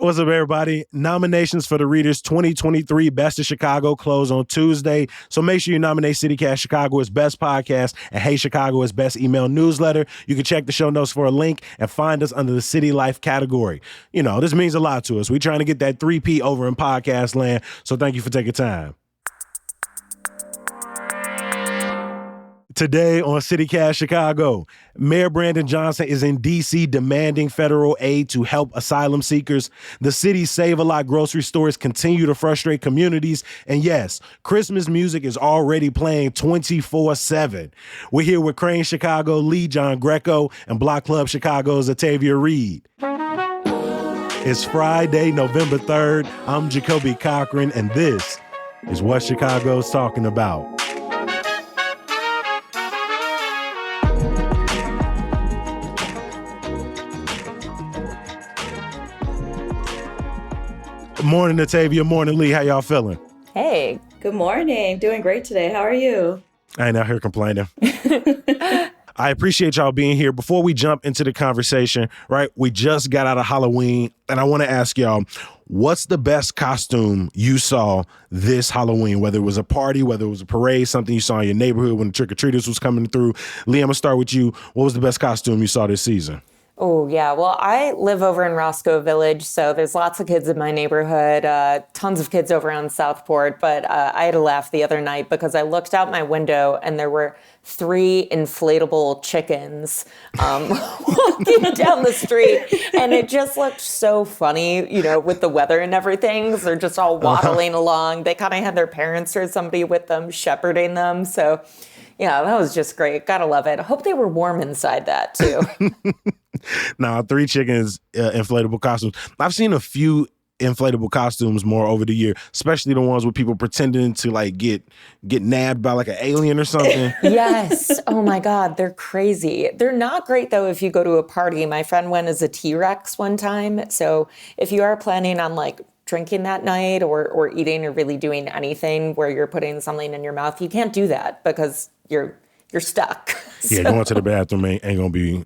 What's up, everybody? Nominations for the Reader's 2023 Best of Chicago close on Tuesday. So make sure you nominate CityCast Chicago as Best Podcast and Hey Chicago as Best Email Newsletter. You can check the show notes for a link and find us under the City Life category. You know, this means a lot to us. We're trying to get that 3P over in podcast land. So thank you for taking time. Today on CityCast Chicago, Mayor Brandon Johnson is in D.C. demanding federal aid to help asylum seekers. The city's Save-A-Lot grocery stores continue to frustrate communities. And yes, Christmas music is already playing 24/7. We're here with Crane Chicago, Lee John Greco, and Block Club Chicago's Atavia Reed. It's Friday, November 3rd. I'm Jacoby Cochran, and this is what Chicago's talking about. Morning, Atavia. Morning, Lee. How y'all feeling? Hey. Good morning. Doing great today. How are you? I ain't out here complaining. I appreciate y'all being here. Before we jump into the conversation, right, we just got out of Halloween, and I want to ask y'all, what's the best costume you saw this Halloween? Whether it was a party, whether it was a parade, something you saw in your neighborhood when the trick-or-treaters was coming through. Lee, I'm going to start with you. What was the best costume you saw this season? Oh, yeah. Well, I live over in Roscoe Village, so there's lots of kids in my neighborhood, tons of kids over on Southport. But I had a laugh the other night because I looked out my window and there were 3 inflatable chickens walking down the street. And it just looked so funny, you know, with the weather and everything. They're just all waddling along. They kind of had their parents or somebody with them shepherding them. So, yeah, that was just great. Gotta love it. I hope they were warm inside that, too. Now, 3 chickens, inflatable costumes. I've seen a few inflatable costumes more over the year, especially the ones with people pretending to like get nabbed by like an alien or something. Yes. Oh my God. They're crazy. They're not great though if you go to a party. My friend went as a T-Rex one time. So if you are planning on like drinking that night or eating or really doing anything where you're putting something in your mouth, you can't do that because you're stuck. Yeah, going to the bathroom ain't gonna be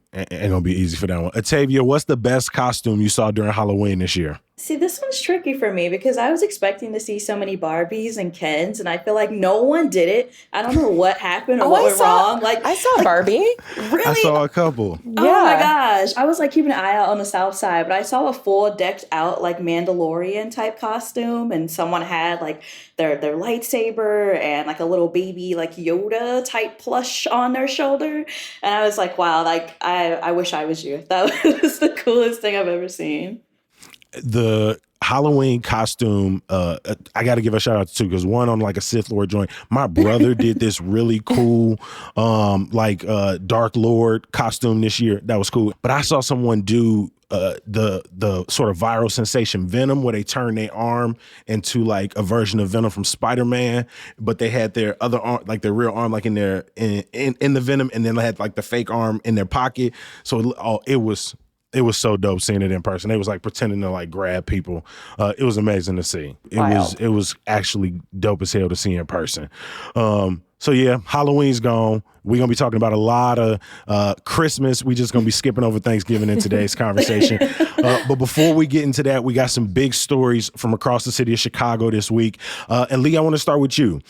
easy for that one. Atavia, what's the best costume you saw during Halloween this year? See, this one's tricky for me because I was expecting to see so many Barbies and Kens, and I feel like no one did it. I don't know what happened or what went wrong. Like I saw Barbie. Really? I saw a couple. Oh my gosh. I was like keeping an eye out on the south side, but I saw a full decked out like Mandalorian type costume, and someone had like their lightsaber and like a little baby like Yoda type plush on their shoulder. And I was like, wow, like I wish I was you. That was the coolest thing I've ever seen. The Halloween costume, I got to give a shout out to because one on like a Sith Lord joint. My brother did this really cool, Dark Lord costume this year. That was cool. But I saw someone do the sort of viral sensation Venom, where they turn their arm into like a version of Venom from Spider-Man, but they had their other arm, like their real arm, like in the Venom, and then they had like the fake arm in their pocket. So it was so dope seeing it in person. They was like pretending to like grab people. It was amazing to see. It was actually dope as hell to see in person. So yeah, Halloween's gone. We're going to be talking about a lot of Christmas. We're just going to be skipping over Thanksgiving in today's conversation. But before we get into that, we got some big stories from across the city of Chicago this week. And Lee, I want to start with you.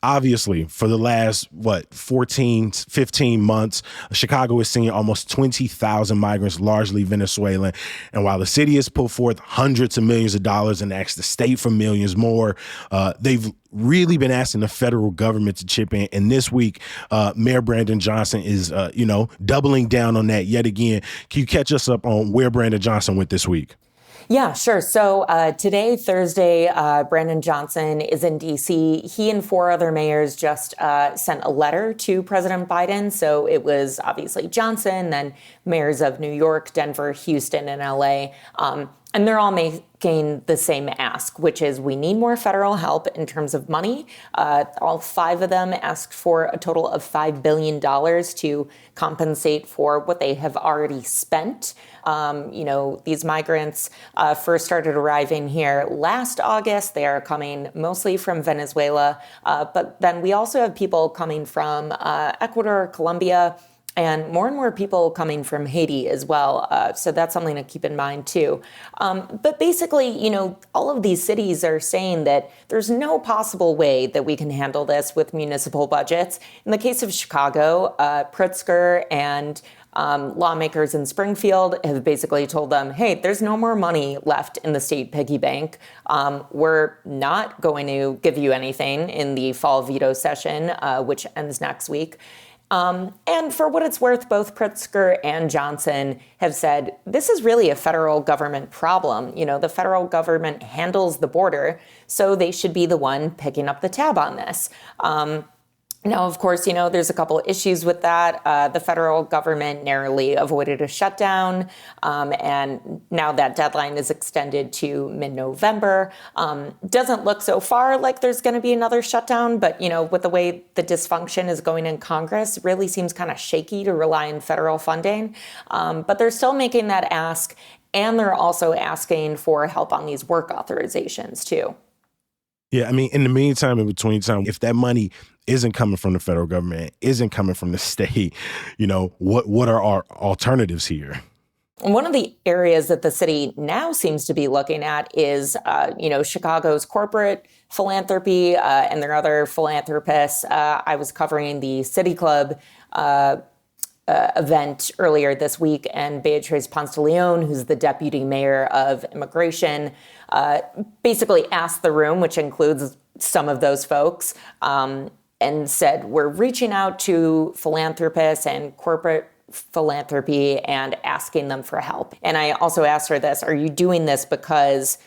Obviously, for the last, 14, 15 months, Chicago is seeing almost 20,000 migrants, largely Venezuelan. And while the city has put forth hundreds of millions of dollars and asked the state for millions more, they've really been asking the federal government to chip in. And this week, Mayor Brandon Johnson is, doubling down on that yet again. Can you catch us up on where Brandon Johnson went this week? Yeah, sure. So today, Thursday, Brandon Johnson is in D.C. He and 4 other mayors just sent a letter to President Biden. So it was obviously Johnson, then mayors of New York, Denver, Houston, and L.A. And they're all making the same ask, which is we need more federal help in terms of money. All 5 of them asked for a total of $5 billion to compensate for what they have already spent. These migrants first started arriving here last August. They are coming mostly from Venezuela. But then we also have people coming from Ecuador, Colombia, and more people coming from Haiti as well. So that's something to keep in mind too. But basically, all of these cities are saying that there's no possible way that we can handle this with municipal budgets. In the case of Chicago, Pritzker and lawmakers in Springfield have basically told them, hey, there's no more money left in the state piggy bank. We're not going to give you anything in the fall veto session, which ends next week. And for what it's worth, both Pritzker and Johnson have said this is really a federal government problem. The federal government handles the border, so they should be the one picking up the tab on this. Now, of course, there's a couple issues with that. The federal government narrowly avoided a shutdown, and now that deadline is extended to mid-November. Doesn't look so far like there's going to be another shutdown, but, with the way the dysfunction is going in Congress, it really seems kind of shaky to rely on federal funding. But they're still making that ask, and they're also asking for help on these work authorizations, too. Yeah, I mean, in the meantime, in between time, if that money isn't coming from the federal government, isn't coming from the state, what are our alternatives here? One of the areas that the city now seems to be looking at is, Chicago's corporate philanthropy and their other philanthropists. I was covering the City Club event earlier this week, and Beatrice Ponce de Leon, who's the deputy mayor of immigration, basically asked the room, which includes some of those folks, and said, we're reaching out to philanthropists and corporate philanthropy and asking them for help. And I also asked her this, are you doing this because,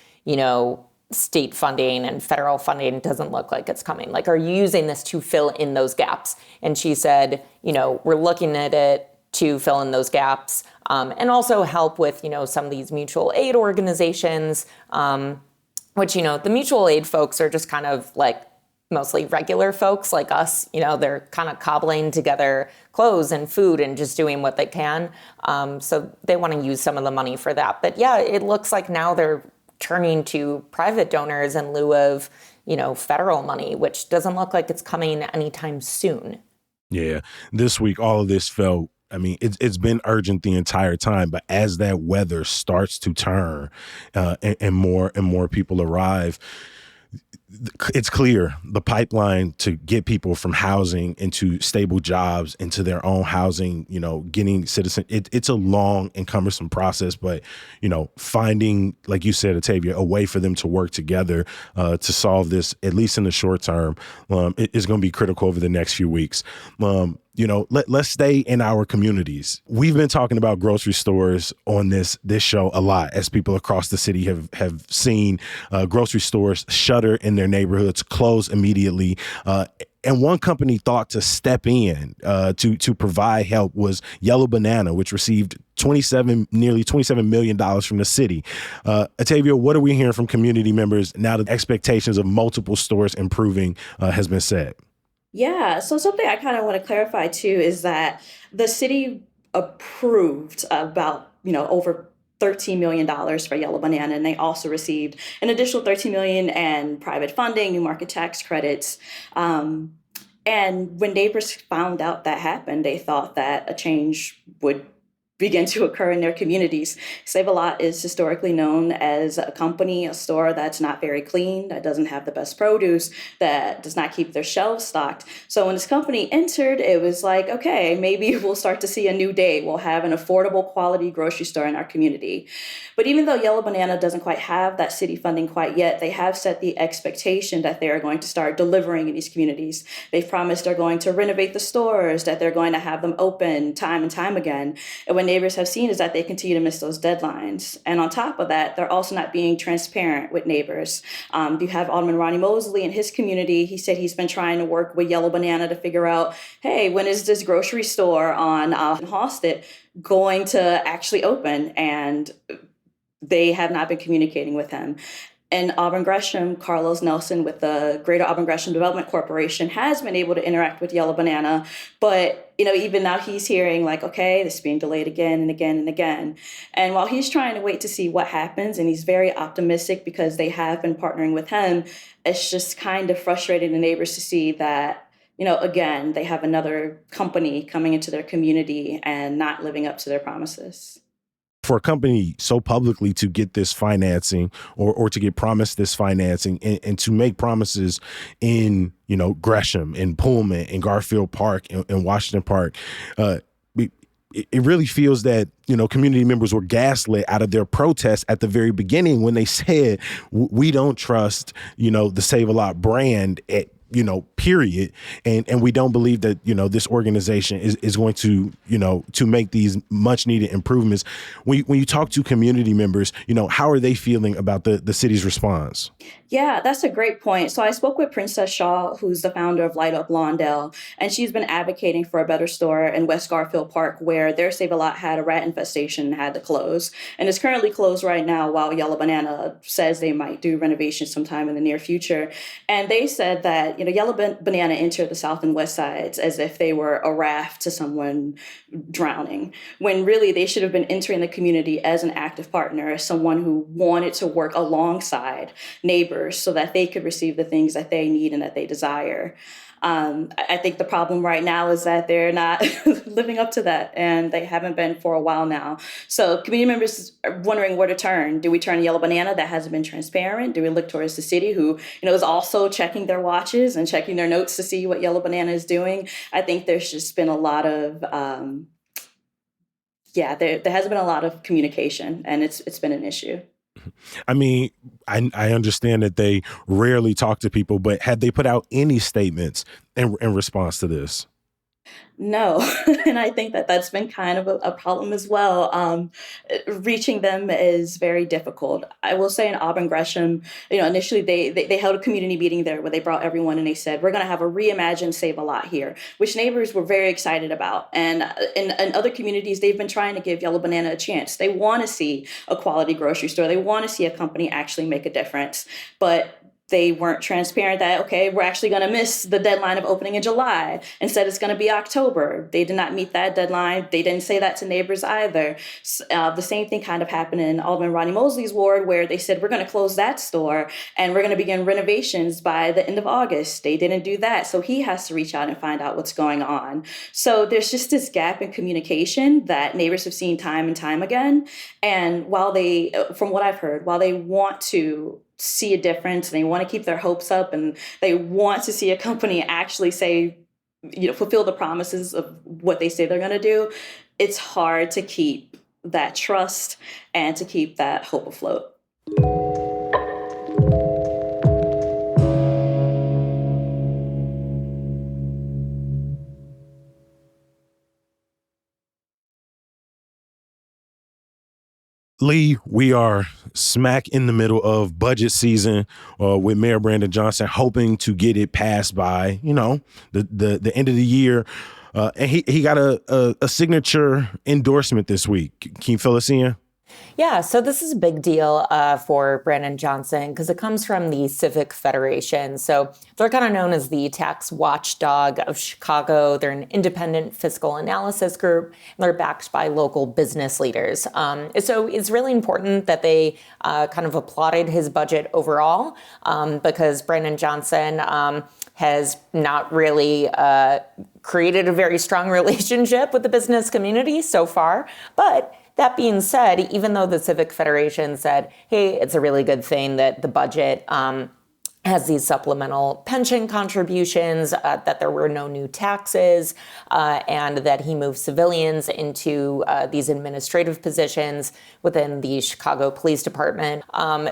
state funding and federal funding doesn't look like it's coming? Like, are you using this to fill in those gaps? And she said, we're looking at it to fill in those gaps and also help with, some of these mutual aid organizations, which, the mutual aid folks are just kind of like mostly regular folks like us. They're kind of cobbling together clothes and food and just doing what they can. So they want to use some of the money for that. But yeah, it looks like now they're turning to private donors in lieu of, federal money, which doesn't look like it's coming anytime soon. Yeah, this week, all of this felt, it's been urgent the entire time, but as that weather starts to turn and more people arrive, it's clear the pipeline to get people from housing into stable jobs, into their own housing, getting it's a long and cumbersome process, but, finding, like you said, Atavia, a way for them to work together to solve this, at least in the short term, is going to be critical over the next few weeks. Let's stay in our communities. We've been talking about grocery stores on this show a lot, as people across the city have seen grocery stores shutter in their neighborhoods, close immediately. And one company thought to step in to provide help was Yellow Banana, which received nearly $27 million from the city. Atavia, what are we hearing from community members now that expectations of multiple stores improving has been set? Yeah, so something I kind of want to clarify too is that the city approved about, over $13 million for Yellow Banana, and they also received an additional $13 million and private funding, new market tax credits. And when neighbors found out that happened, they thought that a change would begin to occur in their communities. Save-A-Lot is historically known as a store that's not very clean, that doesn't have the best produce, that does not keep their shelves stocked. So when this company entered, it was like, okay, maybe we'll start to see a new day. We'll have an affordable quality grocery store in our community. But even though Yellow Banana doesn't quite have that city funding quite yet, they have set the expectation that they are going to start delivering in these communities. They've promised they're going to renovate the stores, that they're going to have them open time and time again. And what neighbors have seen is that they continue to miss those deadlines. And on top of that, they're also not being transparent with neighbors. You have Alderman Ronnie Mosley in his community. He said he's been trying to work with Yellow Banana to figure out, hey, when is this grocery store on Halsted going to actually open? And they have not been communicating with him. And Auburn Gresham, Carlos Nelson with the Greater Auburn Gresham Development Corporation has been able to interact with Yellow Banana. But, even now he's hearing like, okay, this is being delayed again and again and again. And while he's trying to wait to see what happens, and he's very optimistic because they have been partnering with him, it's just kind of frustrating the neighbors to see that again, they have another company coming into their community and not living up to their promises. For a company so publicly to get this financing or to get promised this financing and to make promises in, Gresham and Pullman and Garfield Park and Washington Park, it really feels that, community members were gaslit out of their protest at the very beginning when they said, we don't trust, the Save a Lot brand period. And we don't believe that, this organization is going to, to make these much needed improvements. When you talk to community members, how are they feeling about the city's response? Yeah, that's a great point. So I spoke with Princess Shaw, who's the founder of Light Up Lawndale, and she's been advocating for a better store in West Garfield Park, where their Save a Lot had a rat infestation and had to close. And it's currently closed right now while Yellow Banana says they might do renovations sometime in the near future. And they said that, Yellow Banana entered the South and West Sides as if they were a raft to someone drowning, when really they should have been entering the community as an active partner, as someone who wanted to work alongside neighbors so that they could receive the things that they need and that they desire. I think the problem right now is that they're not living up to that, and they haven't been for a while now. So community members are wondering where to turn. Do we turn to Yellow Banana that hasn't been transparent? Do we look towards the city, who is also checking their watches and checking their notes to see what Yellow Banana is doing? I think there's just been a lot of there hasn't been a lot of communication, and it's been an issue. I mean, I understand that they rarely talk to people, but had they put out any statements in response to this? No, and I think that that's been kind of a problem as well. Reaching them is very difficult. I will say in Auburn Gresham, initially they held a community meeting there where they brought everyone and they said, we're going to have a reimagined Save a Lot here, which neighbors were very excited about. And in other communities, they've been trying to give Yellow Banana a chance. They want to see a quality grocery store. They want to see a company actually make a difference. But they weren't transparent that, okay, we're actually going to miss the deadline of opening in July. Instead, it's going to be October. They did not meet that deadline. They didn't say that to neighbors either. The same thing kind of happened in Alderman Ronnie Mosley's ward, where they said, we're going to close that store and we're going to begin renovations by the end of August. They didn't do that. So he has to reach out and find out what's going on. So there's just this gap in communication that neighbors have seen time and time again. And while they, from what I've heard, while they want to see a difference, and they want to keep their hopes up, and they want to see a company actually say, fulfill the promises of what they say they're going to do, it's hard to keep that trust and to keep that hope afloat. Lee, we are smack in the middle of budget season with Mayor Brandon Johnson hoping to get it passed by, the end of the year. And he got a signature endorsement this week. Can you fill us in? Yeah, so this is a big deal for Brandon Johnson because it comes from the Civic Federation. So they're kind of known as the tax watchdog of Chicago. They're an independent fiscal analysis group, and they're backed by local business leaders. So it's really important that they kind of applauded his budget overall because Brandon Johnson has not really created a very strong relationship with the business community so far. But that being said, even though the Civic Federation said, hey, it's a really good thing that the budget has these supplemental pension contributions, that there were no new taxes, and that he moved civilians into these administrative positions within the Chicago Police Department.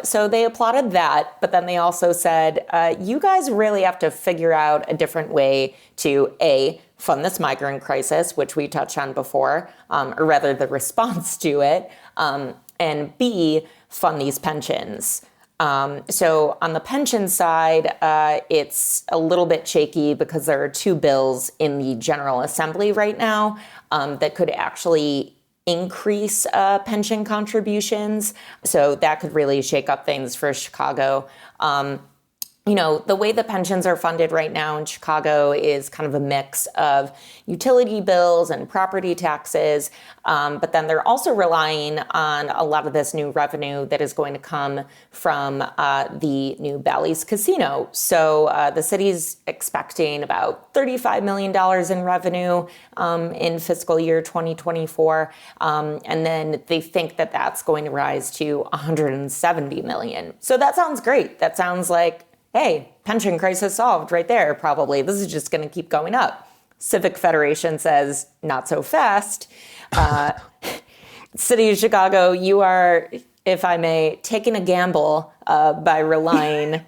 So they applauded that, but then they also said, you guys really have to figure out a different way to, A, fund this migrant crisis, which we touched on before, or rather the response to it, and B, fund these pensions. So on the pension side, it's a little bit shaky because there are two bills in the General Assembly right now that could actually increase pension contributions. So that could really shake up things for Chicago. the way the pensions are funded right now in Chicago is kind of a mix of utility bills and property taxes. But then they're also relying on a lot of this new revenue that is going to come from the new Bally's Casino. So the city's expecting about $35 million in revenue in fiscal year 2024. And then they think that that's going to rise to $170 million. So that sounds great. That sounds like, hey, pension crisis solved right there, probably. This is just going to keep going up. Civic Federation says, not so fast. City of Chicago, you are, if I may, taking a gamble by relying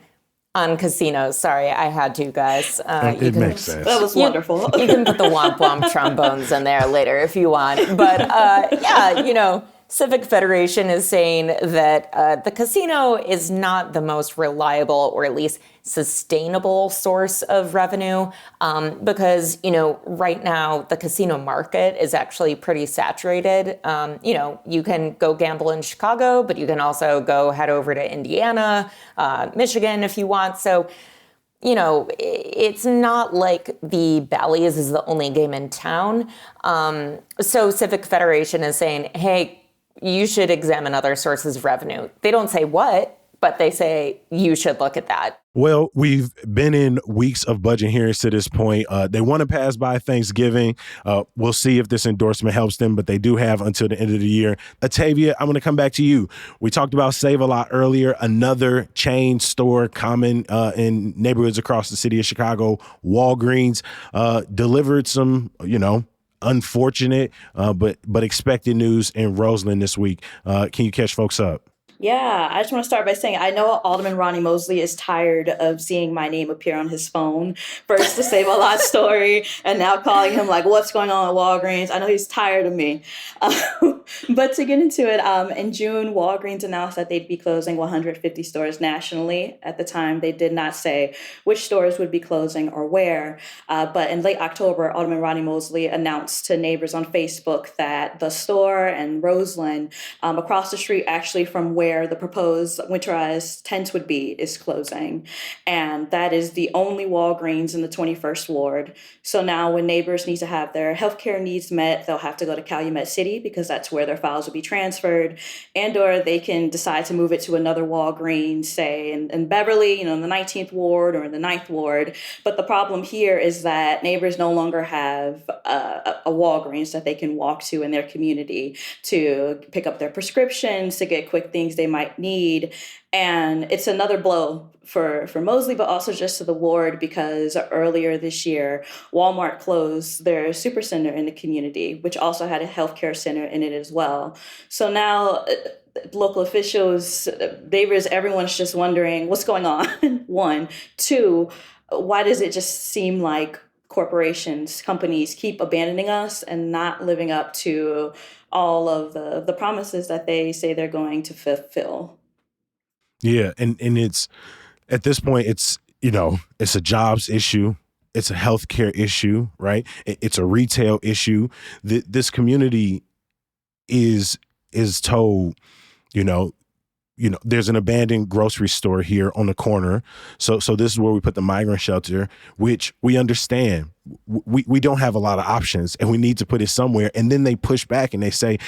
on casinos. Sorry, I had to, guys. It makes sense. That was wonderful. You can put the womp womp trombones in there later if you want. But Civic Federation is saying that the casino is not the most reliable or at least sustainable source of revenue because, right now the casino market is actually pretty saturated. You can go gamble in Chicago, but you can also go head over to Indiana, Michigan if you want. So, it's not like the Bally's is the only game in town. So Civic Federation is saying, hey, you should examine other sources of revenue. They don't say what, but they say you should look at that. Well, we've been in weeks of budget hearings to this point. They want to pass by Thanksgiving. We'll see if this endorsement helps them, but they do have until the end of the year. Atavia, I'm going to come back to you. We talked about Save a Lot earlier. Another chain store common in neighborhoods across the city of Chicago, Walgreens, delivered some, unfortunate but expected news in Roseland this week. Can you catch folks up? Yeah, I just want to start by saying I know Alderman Ronnie Mosley is tired of seeing my name appear on his phone. First the Save a Lot story, and now calling him like, what's going on at Walgreens? I know he's tired of me. But to get into it, in June, Walgreens announced that they'd be closing 150 stores nationally. At the time, they did not say which stores would be closing or where. But in late October, Alderman Ronnie Mosley announced to neighbors on Facebook that the store in Roseland, across the street actually from where the proposed winterized tents would be, is closing. And that is the only Walgreens in the 21st Ward. So now when neighbors need to have their healthcare needs met, they'll have to go to Calumet City because that's where their files will be transferred. And or they can decide to move it to another Walgreens, say in Beverly, in the 19th Ward or in the 9th Ward. But the problem here is that neighbors no longer have a Walgreens that they can walk to in their community to pick up their prescriptions, to get quick things they might need. And it's another blow for Mosley, but also just to the ward, because earlier this year, Walmart closed their supercenter in the community, which also had a healthcare center in it as well. So now local officials, neighbors, everyone's just wondering what's going on. One. Two, why does it just seem like corporations, companies keep abandoning us and not living up to all of the promises that they say they're going to fulfill? Yeah. And it's at this point, it's a jobs issue. It's a healthcare issue, right? It's a retail issue. This community is told, there's an abandoned grocery store here on the corner. So this is where we put the migrant shelter, which we understand. We don't have a lot of options and we need to put it somewhere. And then they push back and they say,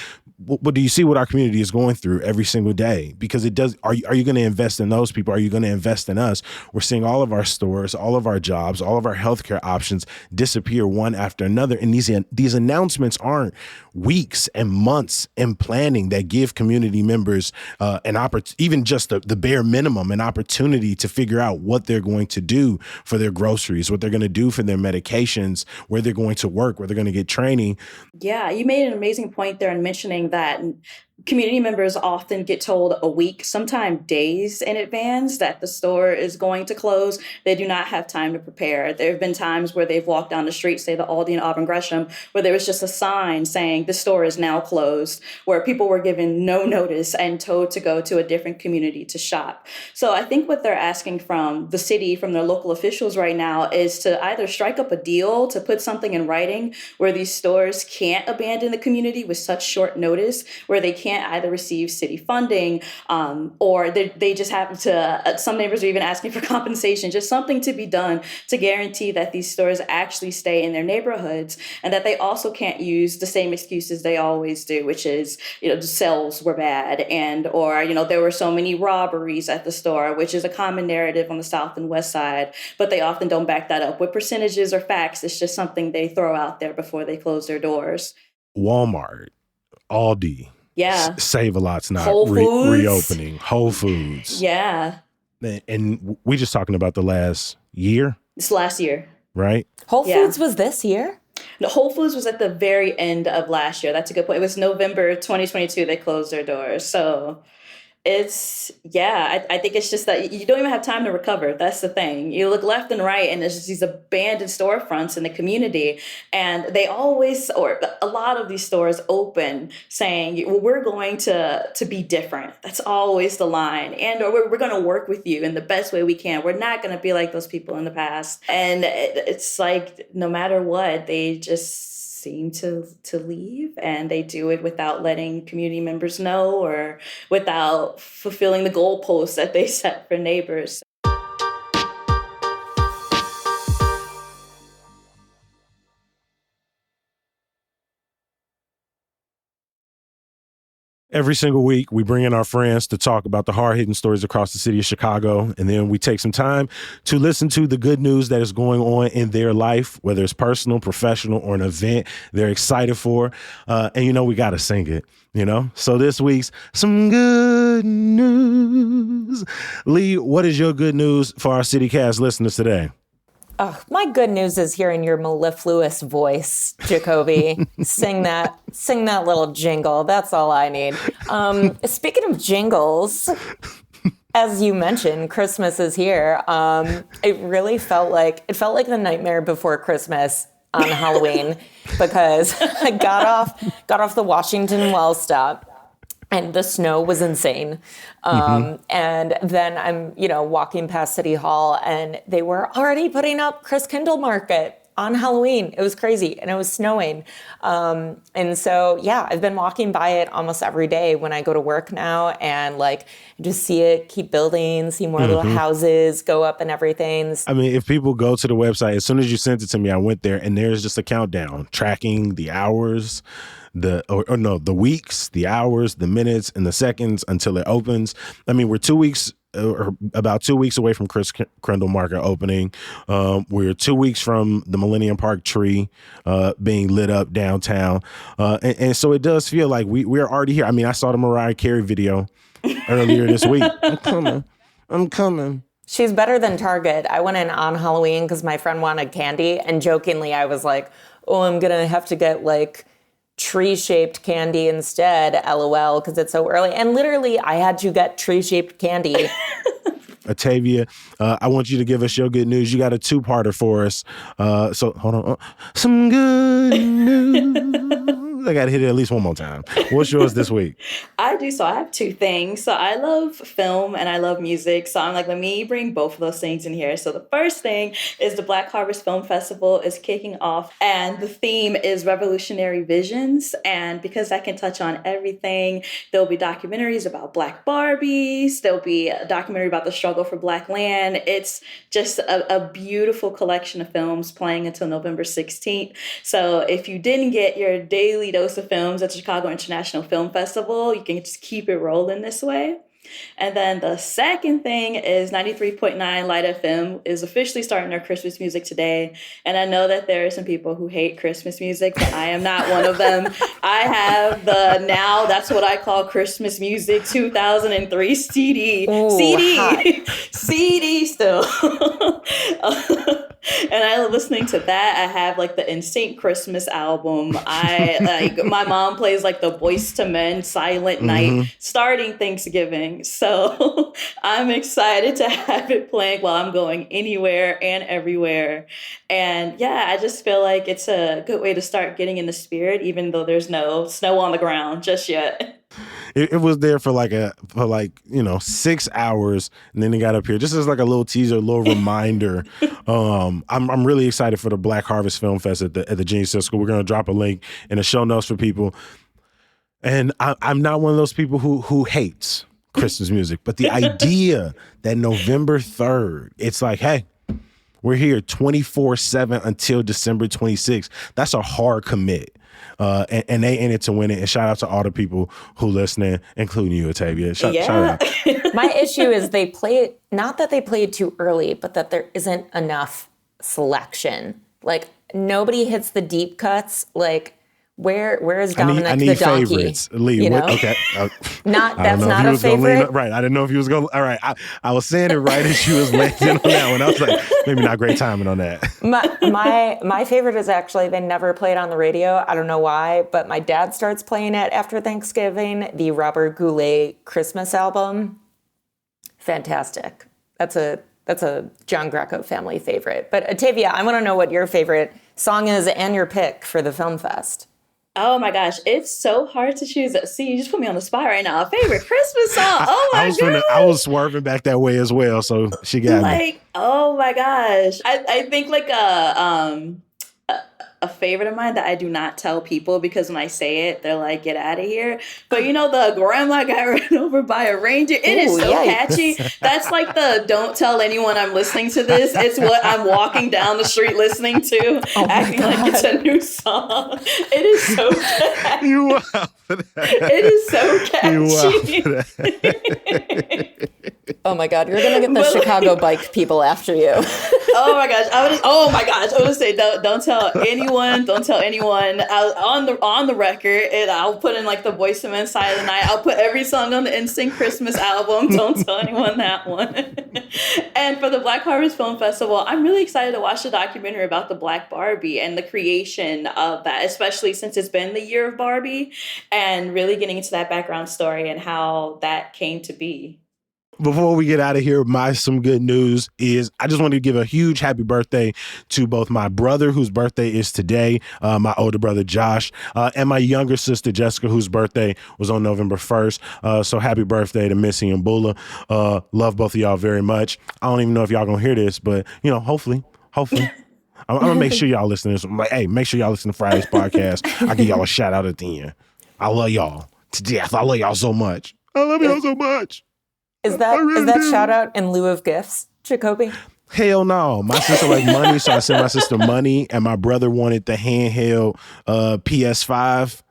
well, do you see what our community is going through every single day? Because it does. Are you going to invest in those people? Are you going to invest in us? We're seeing all of our stores, all of our jobs, all of our healthcare options disappear one after another. And these announcements aren't weeks and months in planning that give community members an opportunity, even just the bare minimum, an opportunity to figure out what they're going to do for their groceries, what they're going to do for their medications, where they're going to work, where they're going to get training. Yeah, you made an amazing point there in mentioning that community members often get told a week, sometimes days in advance, that the store is going to close. They do not have time to prepare. There have been times where they've walked down the street, say the Aldi and Auburn Gresham, where there was just a sign saying the store is now closed, where people were given no notice and told to go to a different community to shop. So I think what they're asking from the city, from their local officials right now, is to either strike up a deal to put something in writing where these stores can't abandon the community with such short notice, where they can't can't either receive city funding or they just happen to, some neighbors are even asking for compensation, just something to be done to guarantee that these stores actually stay in their neighborhoods, and that they also can't use the same excuses they always do, which is, the sales were bad, and or there were so many robberies at the store, which is a common narrative on the South and West Side, but they often don't back that up with percentages or facts. It's just something they throw out there before they close their doors. Walmart, Aldi, Yeah, Save-A-Lot's not Whole Foods. reopening. Whole Foods. Yeah, And we just talking about the last year, it's last year. right? Whole Yeah. Foods was this year? No, Whole Foods was at the very end of last year. That's a good point. It was November 2022 they closed their doors. So I think it's just that you don't even have time to recover. That's the thing. You look left and right, and there's just these abandoned storefronts in the community. And they always, or a lot of these stores open saying, well, we're going to be different. That's always the line. And or we're going to work with you in the best way we can. We're not going to be like those people in the past. And it's like, no matter what, they just seem to leave, and they do it without letting community members know or without fulfilling the goalposts that they set for neighbors. Every single week, we bring in our friends to talk about the hard-hitting stories across the city of Chicago, and then we take some time to listen to the good news that is going on in their life, whether it's personal, professional, or an event they're excited for. And we got to sing it, So this week's Some Good News. Lee, what is your good news for our CityCast listeners today? Oh, my good news is hearing your mellifluous voice, Jacoby. Sing that little jingle. That's all I need. Speaking of jingles, as you mentioned, Christmas is here. It really felt like the nightmare before Christmas on Halloween, because I got off the Washington Wells stop. And the snow was insane. And then I'm, walking past City Hall, and they were already putting up Chris Kindle Market on Halloween. It was crazy, and it was snowing. And so, I've been walking by it almost every day when I go to work now, and just see it keep building, see more little houses go up and everything. I mean, if people go to the website, as soon as you sent it to me, I went there, and there's just a countdown tracking the hours, the weeks, the hours, the minutes, and the seconds until it opens. I mean, we're 2 weeks or about 2 weeks away from Chris Kindle Market opening. We're 2 weeks from the Millennium Park tree being lit up downtown. And so it does feel like we're already here. I mean, I saw the Mariah Carey video earlier this week. I'm coming. She's better than Target. I went in on Halloween because my friend wanted candy, and jokingly I was like, oh, I'm going to have to get tree-shaped candy instead, LOL, because it's so early. And literally, I had to get tree-shaped candy. Atavia, I want you to give us your good news. You got a two-parter for us. So hold on. Some good news. I got to hit it at least one more time. What's yours this week? I do. So I have two things. So I love film and I love music. So I'm like, let me bring both of those things in here. So the first thing is the Black Harvest Film Festival is kicking off, and the theme is revolutionary visions. And because I can touch on everything, there'll be documentaries about Black Barbies. There'll be a documentary about the struggle for Black land. It's just a beautiful collection of films playing until November 16th. So if you didn't get your daily dose of films at the Chicago International Film Festival, you can just keep it rolling this way. And then the second thing is 93.9 Light FM is officially starting their Christmas music today. And I know that there are some people who hate Christmas music, but I am not one of them. I have that's what I call Christmas music 2003 CD. Ooh, CD still. And I love listening to that. I have the NSYNC Christmas album. My mom plays the Boyz II Men Silent Night starting Thanksgiving. So I'm excited to have it playing while I'm going anywhere and everywhere. And I just feel like it's a good way to start getting in the spirit, even though there's no snow on the ground just yet. It was there for 6 hours, and then it got up here just as a little teaser, a little reminder. I'm really excited for the Black Harvest Film Fest at the Genius School. We're going to drop a link in the show notes for people. And I'm not one of those people who hates Christmas music, but the idea that November 3rd, it's like, hey, we're here 24/7 until December 26th. That's a hard commit. And they in it to win it. And shout out to all the people who listening, including you, Octavia. Shout out. My issue is they play it, not that they play it too early, but that there isn't enough selection. Like, nobody hits the deep cuts. Like, where is Dominic I need the donkey? Favorites. Lee, you know? Okay. That's not a favorite. Right. I didn't know if he was going to. All right. I was saying it right as she was landing on that one. I was like, maybe not great timing on that. My favorite is actually, they never play it on the radio. I don't know why, but my dad starts playing it after Thanksgiving, the Robert Goulet Christmas album. Fantastic. That's a John Greco family favorite. But Octavia, I want to know what your favorite song is and your pick for the film fest. Oh my gosh, it's so hard to choose. See, you just put me on the spot right now. A favorite Christmas song. Oh my gosh. I was swerving back that way as well, so she got me. Oh my gosh. I think a favorite of mine that I do not tell people, because when I say it, they're like, get out of here. But you know, the grandma got ran over by a reindeer. It is so catchy. That's like the don't tell anyone I'm listening to this. It's what I'm walking down the street listening to, acting like it's a new song. It is so catchy. You out for that. It is so catchy. Oh my God, you're gonna get the Chicago bike people after you. Oh my gosh, I would say don't tell anyone. Don't tell anyone. On the record, and I'll put in like the Boyz II Men side of the night. I'll put every song on the NSYNC Christmas album. Don't tell anyone that one. And for the Black Harvest Film Festival, I'm really excited to watch the documentary about the Black Barbie and the creation of that, especially since it's been the year of Barbie, and really getting into that background story and how that came to be. Before we get out of here, some good news is I just wanted to give a huge happy birthday to both my brother, whose birthday is today, my older brother Josh, and my younger sister Jessica, whose birthday was on November 1st. So happy birthday to Missy and Bula. Love both of y'all very much. I don't even know if y'all gonna hear this, but you know, hopefully. I'm gonna make sure y'all listen to this. I'm like, hey, make sure y'all listen to Friday's podcast. I'll give y'all a shout out at the end. I love y'all to death. I love y'all so much. I love y'all so much. Is that shout out in lieu of gifts, Jacoby? Hell no. My sister liked money, so I sent my sister money, and my brother wanted the handheld PS5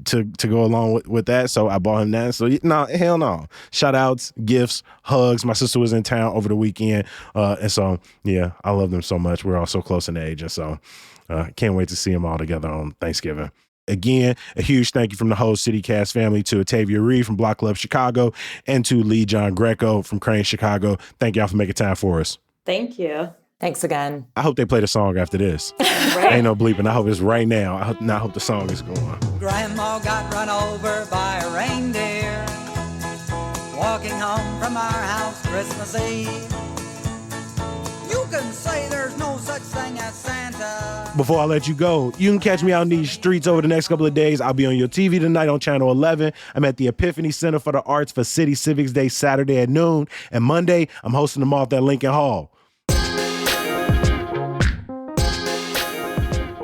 to go along with that, so I bought him that. So no, hell no. Shout outs, gifts, hugs. My sister was in town over the weekend, and so yeah, I love them so much. We're all so close in age, and so can't wait to see them all together on Thanksgiving. Again, a huge thank you from the whole CityCast family to Octavia Reed from Block Club Chicago and to Lee John Greco from Crane Chicago. Thank y'all for making time for us. Thank you. Thanks again. I hope they play the song after this. Right. Ain't no bleeping. I hope it's right now. I hope the song is going. Grandma got run over by a reindeer walking home from our house Christmas Eve. You can say there's no such thing as Santa. Before I let you go, you can catch me out in these streets over the next couple of days. I'll be on your TV tonight on Channel 11. I'm at the Epiphany Center for the Arts for City Civics Day Saturday at noon. And Monday, I'm hosting them off at Lincoln Hall.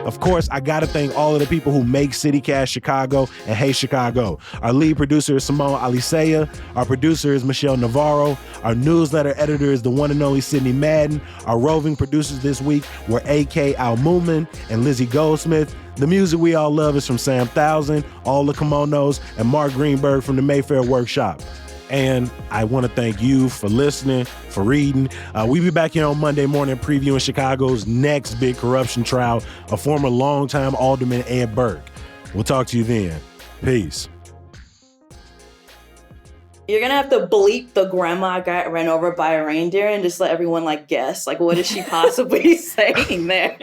Of course, I got to thank all of the people who make CityCast Chicago and Hey Chicago. Our lead producer is Simone Alicea. Our producer is Michelle Navarro. Our newsletter editor is the one and only Sydney Madden. Our roving producers this week were A.K. Al-Mumin and Lizzie Goldsmith. The music we all love is from Sam Thousand, All the Kimonos, and Mark Greenberg from the Mayfair Workshop. And I want to thank you for listening, for reading. We'll be back here on Monday morning previewing Chicago's next big corruption trial of former longtime Alderman Ed Burke. We'll talk to you then. Peace. You're going to have to bleep the grandma got ran over by a reindeer and just let everyone guess. What is she possibly saying there?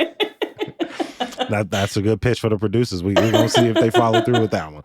That's a good pitch for the producers. We're going to see if they follow through with that one.